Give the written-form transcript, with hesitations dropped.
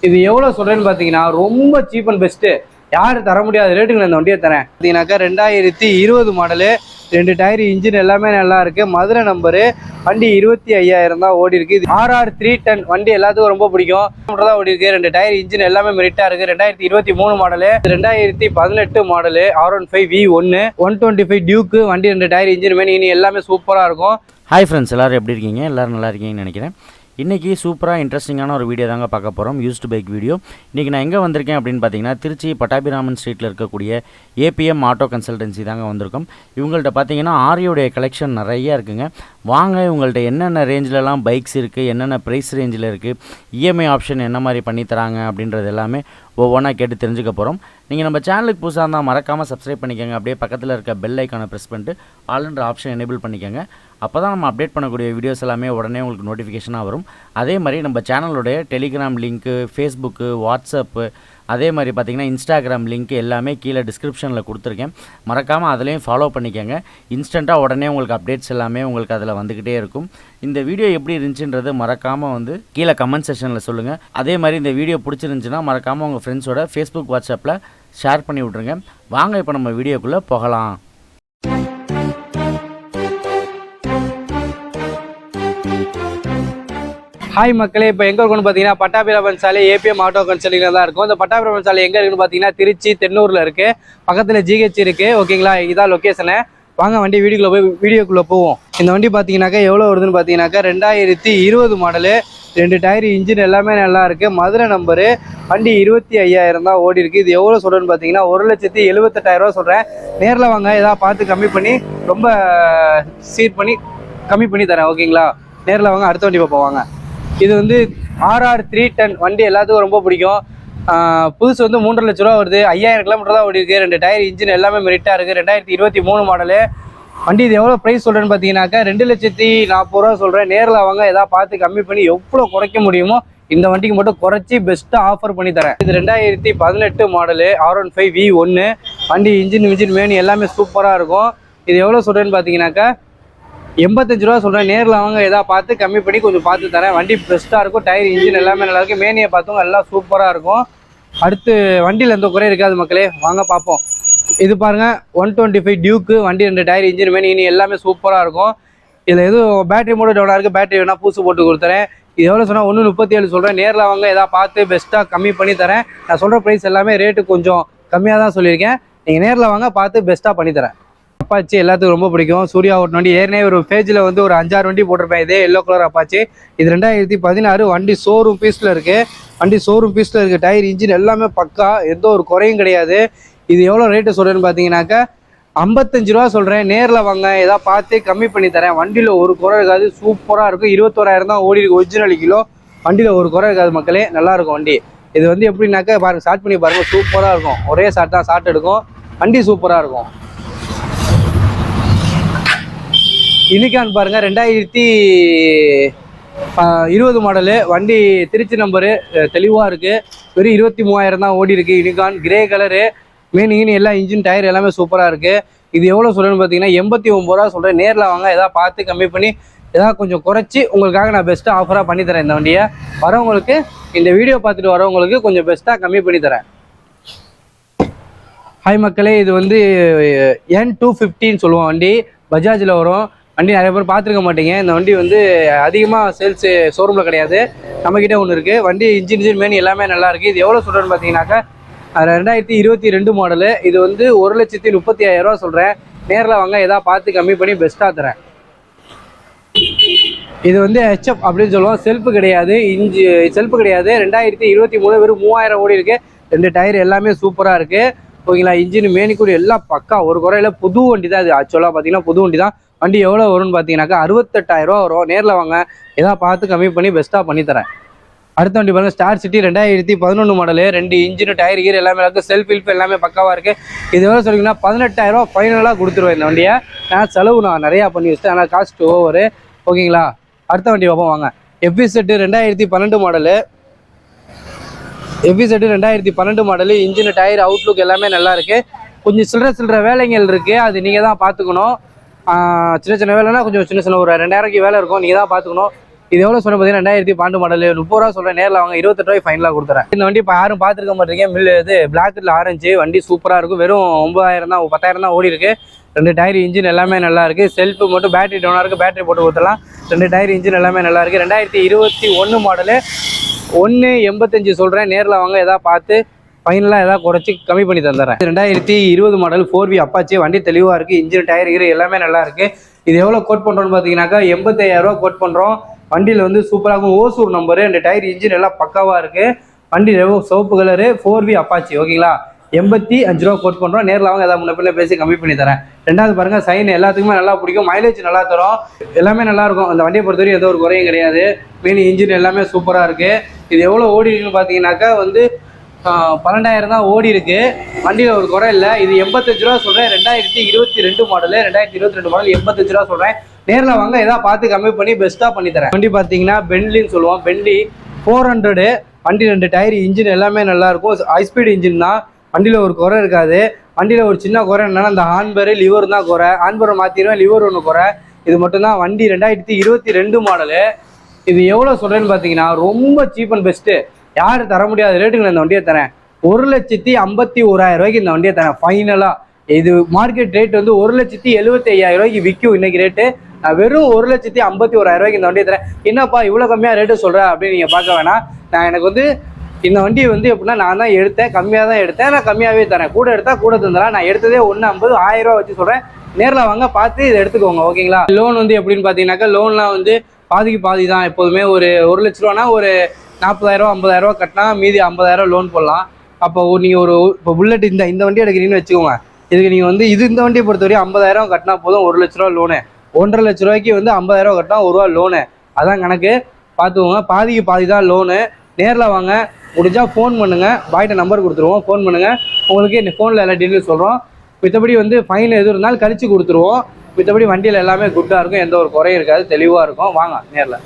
இது எவ்வளோ சொல்கிறேன்னு பார்த்தீங்கன்னா ரொம்ப சீப் அண்ட் பெஸ்ட்டு. யார் தர முடியாத ரேட்டுக்கு நான் இந்த வண்டியை தரேன். பார்த்தீங்கன்னாக்கா 2020 மாடலு, 2 டயர், இன்ஜின் எல்லாமே நல்லா இருக்குது. மதுரை நம்பரு, வண்டி 25,000 தான் ஓடி இருக்குது. இது RR 310 வண்டி எல்லாத்துக்கும் ரொம்ப பிடிக்கும். தான் ஓடி இருக்குது. 2 டயர், இன்ஜின் எல்லாமே மெரிட்டாக இருக்குது. 2023 model, 2018 model, R15 V1 125 Duke வண்டி. 2 டயர், இன்ஜின் இனி எல்லாமே சூப்பராக இருக்கும். ஹாய் ஃப்ரெண்ட்ஸ், எல்லோரும் எப்படி இருக்கீங்க? எல்லோரும் நல்லா இருக்கீங்கன்னு நினைக்கிறேன். இன்றைக்கி சூப்பராக இன்ட்ரெஸ்டிங்கான ஒரு வீடியோ தாங்க பார்க்க போகிறோம். Used bike video. இன்றைக்கி நான் எங்கே வந்திருக்கேன் அப்படின்னு பார்த்தீங்கன்னா, திருச்சி பட்டாபிராமன் ஸ்ட்ரீட்டில் இருக்கக்கூடிய ஏபிஎம் ஆட்டோ கன்சல்டன்சி தாங்க வந்திருக்கோம். இவங்கள்ட்ட பார்த்தீங்கன்னா ஆரியோடைய கலெக்ஷன் நிறையா இருக்குங்க. வாங்க, இவங்கள்ட்ட என்னென்ன ரேஞ்சிலலாம் பைக்ஸ் இருக்குது, என்னென்ன ப்ரைஸ் ரேஞ்சில் இருக்குது, இஎம்ஐ ஆப்ஷன் என்ன மாதிரி பண்ணித்தராங்க அப்படின்றது எல்லாமே ஒவ்வொன்றா கேட்டு தெரிஞ்சுக்க போகிறோம். நீங்கள் நம்ம சேனலுக்கு புதுசாக இருந்தால் மறக்காமல் சப்ஸ்கிரைப் பண்ணிக்கோங்க. அப்படியே பக்கத்தில் இருக்க பெல் ஐக்கானை ப்ரெஸ் பண்ணிட்டு ஆல்ன்ற ஆப்ஷன் எனேபிள் பண்ணிக்கோங்க. அப்போ தான் நம்ம அப்டேட் பண்ணக்கூடிய வீடியோஸ் எல்லாமே உடனே உங்களுக்கு நோட்டிஃபிகேஷனாக வரும். அதே மாதிரி நம்ம சேனலுடைய டெலிகிராம் லிங்க்கு, ஃபேஸ்புக்கு, வாட்ஸ்அப்பு, அதே மாதிரி பார்த்திங்கன்னா இன்ஸ்டாகிராம் லிங்க் எல்லாமே கீழே டிஸ்கிரிப்ஷனில் கொடுத்துருக்கேன். மறக்காமல் அதிலையும் ஃபாலோ பண்ணிக்கோங்க. இன்ஸ்டண்ட்டாக உடனே உங்களுக்கு அப்டேட்ஸ் எல்லாமே உங்களுக்கு அதில் வந்துக்கிட்டே இருக்கும். இந்த வீடியோ எப்படி இருந்துச்சுன்றது மறக்காமல் கீழே கமெண்ட் செக்ஷனில் சொல்லுங்கள். அதே மாதிரி இந்த வீடியோ பிடிச்சிருந்துச்சுன்னா மறக்காமல் உங்கள் ஃப்ரெண்ட்ஸோட ஃபேஸ்புக், வாட்ஸ்அப்பில் ஷேர் பண்ணி விட்ருங்க. வாங்க இப்போ நம்ம வீடியோக்குள்ளே போகலாம். ஹாய் மக்களே, இப்போ எங்கே இருக்குன்னு பார்த்தீங்கன்னா பட்டாபிராமன் சாலை ஏபிஎம் ஆட்டோ கன்சல்டிங்கில் தான் இருக்கும். இந்த பட்டாபிராமன் சாலை எங்கே இருக்குன்னு பார்த்தீங்கன்னா திருச்சி தென்னூரில் இருக்குது. பக்கத்தில் ஜிஹெச் இருக்குது. ஓகேங்களா, இதான் லொக்கேஷனு. வாங்க வண்டி வீடியோக்குள்ளே போவோம். இந்த வண்டி பார்த்தீங்கன்னாக்கா எவ்வளோ வருதுன்னு பார்த்தீங்கன்னாக்கா 2020 மாடலு, 2 டயர், இன்ஜின் எல்லாமே நல்லா இருக்குது. மதுரை நம்பரு, வண்டி 25,000 தான் ஓடி இருக்குது. இது எவ்வளோ சொல்கிறேன்னு பார்த்தீங்கன்னா 1,78,000 சொல்கிறேன். நேரில் வாங்க, ஏதாவது பார்த்து கம்மி பண்ணி ரொம்ப சீர் பண்ணி கம்மி பண்ணி தரேன். ஓகேங்களா, நேரில் வாங்க. அடுத்த வண்டி பார்ப்போம். இது RR 310 வண்டி எல்லாத்துக்கும் ரொம்ப பிடிக்கும். புதுசு 3.5 லட்ச ரூபா வருது. 5000 கிலோமீட்டர் தான் ஓடி இருக்குது. 2 டயர், இன்ஜின் எல்லாமே மெரிட்டாக இருக்குது. 2023 மாடலு வண்டி. இது எவ்வளோ ப்ரைஸ் சொல்கிறேன்னு பார்த்தீங்கன்னாக்கா 2,40,000 சொல்கிறேன். நேரில் வாங்க, ஏதாவது பார்த்து கம்மி பண்ணி எவ்வளோ குறைக்க முடியுமோ இந்த வண்டிக்கு மட்டும் குறைச்சி பெஸ்ட்டாக ஆஃபர் பண்ணி தரேன். இது 2018 மாடலு, R15 V1 வண்டி. இன்ஜின் மேனி எல்லாமே சூப்பராக இருக்கும். இது எவ்வளோ சொல்கிறேன்னு பார்த்தீங்கன்னாக்கா 85 ரூபா சொல்கிறேன். நேரில் வாங்க, எதாவது பார்த்து கம்மி பண்ணி கொஞ்சம் பார்த்து தரேன். வண்டி பெஸ்ட்டாக இருக்கும். டயர், இன்ஜின் எல்லாமே நல்லா இருக்குது. மேனியை பார்த்தவங்க எல்லாம் சூப்பராக இருக்கும். அடுத்து வண்டியில் எந்த குறை இருக்காது மக்களே, வாங்க பார்ப்போம். இது பாருங்கள், 125 டியூக்கு வண்டி. 2 டயர், இன்ஜின் மேனி எல்லாமே சூப்பராக இருக்கும். இதில் எதுவும் பேட்டரி மோடு டவுனாக இருக்குது. பேட்டரி வேணால் பூசு போட்டு கொடுத்துறேன். இது எவ்வளோ சொன்னால் 1,37 சொல்கிறேன். நேரில் வாங்க, எதாவது பார்த்து பெஸ்ட்டாக கம்மி பண்ணி தரேன். நான் சொல்கிற ப்ரைஸ் எல்லாமே ரேட்டு கொஞ்சம் கம்மியாக தான் சொல்லியிருக்கேன். நீங்கள் நேரில் வாங்க, பார்த்து பெஸ்ட்டாக பண்ணித்தரேன். அப்பாச்சி எல்லாத்துக்கும் ரொம்ப பிடிக்கும். சூர்யா ஓட்டின வண்டி. ஏற்கனவே ஒரு பேஜில் ஒரு 5-6 வண்டி போட்டிருப்பேன். இதே எல்லோ கலர் அப்பாச்சி. இது 2016 வண்டி. ஷோரூம் பீஸில் இருக்குது. வண்டி ஷோரூம் பீஸில் இருக்குது. டயர், இன்ஜின் எல்லாமே பக்கா, எந்த ஒரு குறையும் கிடையாது. இது எவ்வளோ ரேட்டு சொல்கிறேன்னு பார்த்தீங்கன்னாக்கா 55 ரூபா சொல்கிறேன். நேரில் வாங்க, ஏதாவது பார்த்து கம்மி பண்ணி தரேன். வண்டியில் ஒரு குறை இருக்காது. சூப்பராக இருக்கும். 21,000 தான் ஓடி இருக்கு. Original kilo. வண்டியில் ஒரு குறை இருக்காது மக்களே. நல்லாயிருக்கும் வண்டி. இது எப்படின்னாக்கா பாருங்கள், ஸ்டார்ட் பண்ணி பாருங்கள். சூப்பராக இருக்கும். ஒரே ஷார்ட் தான் ஸ்டார்ட் எடுக்கும். வண்டி சூப்பராக இருக்கும். யூனிகார்ன் பாருங்கள், 2020 மாடலு வண்டி. திருச்சி நம்பரு, தெளிவாக இருக்குது. வெறும் 23,000 தான் ஓடி இருக்குது. Unicorn grey colour. மெயின் எல்லாம் இன்ஜின், டயர் எல்லாமே சூப்பராக இருக்குது. இது எவ்வளோ சொல்கிறேன்னு பார்த்தீங்கன்னா 89 ரூபா சொல்கிறேன். நேரில் வாங்க, எதாவது பார்த்து கம்மி பண்ணி எதாவது கொஞ்சம் குறைச்சி உங்களுக்காக நான் பெஸ்ட்டாக ஆஃபராக பண்ணித்தரேன். இந்த வண்டியை வரவங்களுக்கு, இந்த வீடியோ பார்த்துட்டு வரவங்களுக்கு கொஞ்சம் பெஸ்ட்டாக கம்மி பண்ணி தரேன். ஹாய் மக்களே, இது N250 சொல்லுவோம் வண்டி. பஜாஜில் வரும் வண்டி. நிறைய பேர் பார்த்துருக்க மாட்டீங்க. இந்த வண்டி அதிகமாக சேல்ஸ் ஷோரூமில் கிடையாது. நம்மக்கிட்டே ஒன்று இருக்குது. வண்டி இன்ஜின் மேனி எல்லாமே நல்லா இருக்குது. இது எவ்வளோ சொல்கிறேன்னு பார்த்தீங்கன்னாக்கா 2022 மாடலு. இது 1,35,000 சொல்கிறேன். நேரில் வாங்க, எதாவது பார்த்து கம்மி பண்ணி பெஸ்ட்டாக தரேன். இது HF அப்படின்னு சொல்லுவோம். செல்ஃபு கிடையாது. செல்ஃபு கிடையாது. 2023 வெறும் 3,000 ஓடி இருக்குது. 2 டயர் எல்லாமே சூப்பராக இருக்குது. ஓகேங்களா, இன்ஜின் மேனிக்கூடி எல்லாம் பக்கா, ஒரு குறையில. புது வண்டி தான் இது. ஆக்சுவலாக பார்த்தீங்கன்னா புது வண்டி தான். வண்டி எவ்வளோ வரும்னு பார்த்தீங்கன்னாக்கா 68,000 ரூபா வரும். நேரில் வாங்க, எதாவது பார்த்து கம்மி பண்ணி பெஸ்ட்டாக பண்ணித்தரேன். அடுத்த வண்டி பாருங்கள், star city 2011 model. 2 engine, tyre, gear எல்லாமே இருக்குது. செல்ஃப் ஹெல்ப் எல்லாமே பக்காவாக இருக்குது. இது எவ்வளோ சொல்லிங்கன்னா 18,000 ரூபா ஃபைனலாக கொடுத்துருவேன் இந்த வண்டியை. நான் செலவு நிறையா பண்ணி வச்சுட்டேன். ஆனால் காஸ்ட் ஓவரு. ஓகேங்களா, அடுத்த வண்டி பார்ப்போம் வாங்க. FZ 2012 model. FZ 2012 model. Engine, tyre, outlook எல்லாமே நல்லா இருக்குது. கொஞ்சம் சில்லற வேலைகள் இருக்குது. அது நீங்கள் தான் பார்த்துக்கணும். சின்ன வேலைனா கொஞ்சம் சின்ன ஒரு 2,000 வேலை இருக்கும். நீங்கள் தான் பார்த்துக்கணும். இது எவ்வளோ சொல்ல பார்த்தீங்கன்னா 2012 மாடல் 30 ரூபா சொல்கிறேன். நேரில் வாங்க 28 ரூபாய் ஃபைனலாக கொடுத்துறேன். இந்த வண்டி இப்போ யாரும் பார்த்துருக்க மாட்டீங்க. மில் இது பிளாக்கில் ஆரஞ்சு வண்டி சூப்பராக இருக்கும். வெறும் 9000 தான் 10,000 தான் ஓடி இருக்கு. 2 டயர் இன்ஜின் எல்லாமே நல்லா இருக்குது. செல்ஃபு மட்டும் பேட்டரி டவுனாக இருக்குது. பேட்டரி போட்டு ஊற்றலாம். 2 டயர் இன்ஜின் எல்லாமே நல்லா இருக்குது. 2021 மாடலு 185 சொல்கிறேன். நேரில் வாங்க எதாவது பார்த்து ஃபைனலாக எதாவது குறைச்சி கம்மி பண்ணி தந்துடுறேன். 2020 மாடல் 4V அப்பாச்சி வண்டி தெளிவாக இருக்குது. இன்ஜின் டயர் எல்லாமே நல்லா இருக்குது. இது எவ்வளோ கோட் பண்ணுறோன்னு பார்த்தீங்கன்னாக்கா 85,000 ரூபா கோட் பண்ணுறோம். வண்டியில் வந்து சூப்பராகும். ஓசூர் நம்பரு. 2 டயர் இன்ஜின் எல்லாம் பக்காவாக இருக்குது. வண்டி சிவப்பு கலரு 4V அப்பாச்சி ஓகேங்களா. 85 ரூபா கோட் பண்ணுறோம். நேரில் வாங்க ஏதாவது முன்ன பின்ன பேசி கம்மி பண்ணி தரேன். ரெண்டாவது பாருங்கள் சைன் எல்லாத்துக்குமே நல்லா பிடிக்கும். மைலேஜ் நல்லா தரும். எல்லாமே நல்லாயிருக்கும். அந்த வண்டியை பொறுத்தவரைக்கும் எந்த ஒரு குறையும் கிடையாது. மெயின் இன்ஜின் எல்லாமே சூப்பராக இருக்குது. இது எவ்வளோ ஓடி இருக்குன்னு பார்த்தீங்கன்னாக்கா வந்து 12,000 தான் ஓடி இருக்கு. வண்டியில் ஒரு குறை இல்லை. இது 85 ரூபா சொல்கிறேன். 2022 மாடலு 2022 மாடல் 85 ரூபா சொல்கிறேன். நேரில் வாங்க எதாவது பார்த்து கம்மி பண்ணி பெஸ்ட்டாக பண்ணி தரேன். வண்டி பார்த்தீங்கன்னா பென்லின்னு சொல்லுவோம். பென்லி 400 வண்டி 2 டயர் இன்ஜின் எல்லாமே நல்லாயிருக்கும். ஹை ஸ்பீடு இன்ஜின் தான். வண்டியில் ஒரு குறை இருக்காது. வண்டியில் ஒரு சின்ன குறை என்னன்னா அந்த ஹான்பரு லிவர் தான் குறை. ஹான்பரை மாற்றிடுவேன். லிவர் ஒன்று குறை. இது மட்டும்தான். வண்டி 2022 மாடலு. இது எவ்வளோ சொல்கிறேன்னு பார்த்தீங்கன்னா ரொம்ப சீப் அண்ட் பெஸ்ட்டு. யாரும் தர முடியாத ரேட்டுக்கு இந்த வண்டியை தரேன். 1,51,000 ரூபாய்க்கு இந்த வண்டியை தரேன் ஃபைனலாக. இது மார்க்கெட் ரேட் வந்து 1,75,000 ரூபாய்க்கு விற்கும் இன்னைக்கு ரேட்டு. நான் வெறும் 1,51,000 ரூபாய்க்கு இந்த வண்டியை தரேன். என்னப்பா இவ்வளோ கம்மியாக ரேட்டு சொல்கிறேன் அப்படின்னு நீங்கள் பார்க்க வேணாம். எனக்கு வந்து இந்த வண்டியை வந்து எப்படின்னா நான் தான் எடுத்தேன். கம்மியாக தான் எடுத்தேன். நான் கம்மியாகவே தரேன். கூட எடுத்தால் கூட தந்துடலாம். நான் எடுத்ததே 1,50 1000 ரூபா வச்சு சொல்கிறேன். நேரில் வாங்க பார்த்து இதை எடுத்துக்கோங்க ஓகேங்களா. லோன் வந்து எப்படின்னு பார்த்தீங்கன்னாக்கா லோன்லாம் வந்து பாதிக்கு பாதி தான். எப்போதுமே ஒரு 1 லட்ச ரூபானா ஒரு 40,000 50,000 ரூபா கட்டினா மீதி 50,000 லோன் போடலாம். அப்போ நீங்கள் இப்போ புல்லட் இந்த வண்டி எடுக்கிறீங்கன்னு வச்சுக்கோங்க. இதுக்கு நீங்கள் வந்து இந்த வண்டியை பொறுத்தவரைக்கும் 50,000 கட்டினா போதும் 1 லட்ச ரூபா லோனு. 1,50,000 லட்ச ரூபாய்க்கு வந்து 50,000 கட்டினா 1 ரூபா லோனு. அதான் கணக்கு. பார்த்துக்கோங்க. பாதிக்கு பாதி தான் லோனு. நேரில் வாங்க. முடிஞ்சால் ஃபோன் பண்ணுங்கள். பாய்ட்ட நம்பர் கொடுத்துருவோம். ஃபோன் பண்ணுங்கள். உங்களுக்கு இந்த ஃபோனில் எல்லா டீட்டெயில்ஸ் சொல்கிறோம். மித்தபடி வந்து ஃபைன் எது இருந்தாலும் கழிச்சு கொடுத்துருவோம். மித்தபடி வண்டியில் எல்லாமே குட்டாக இருக்கும். எந்த ஒரு குறையும் இருக்காது. தெளிவாக இருக்கும். வாங்க நேரில்.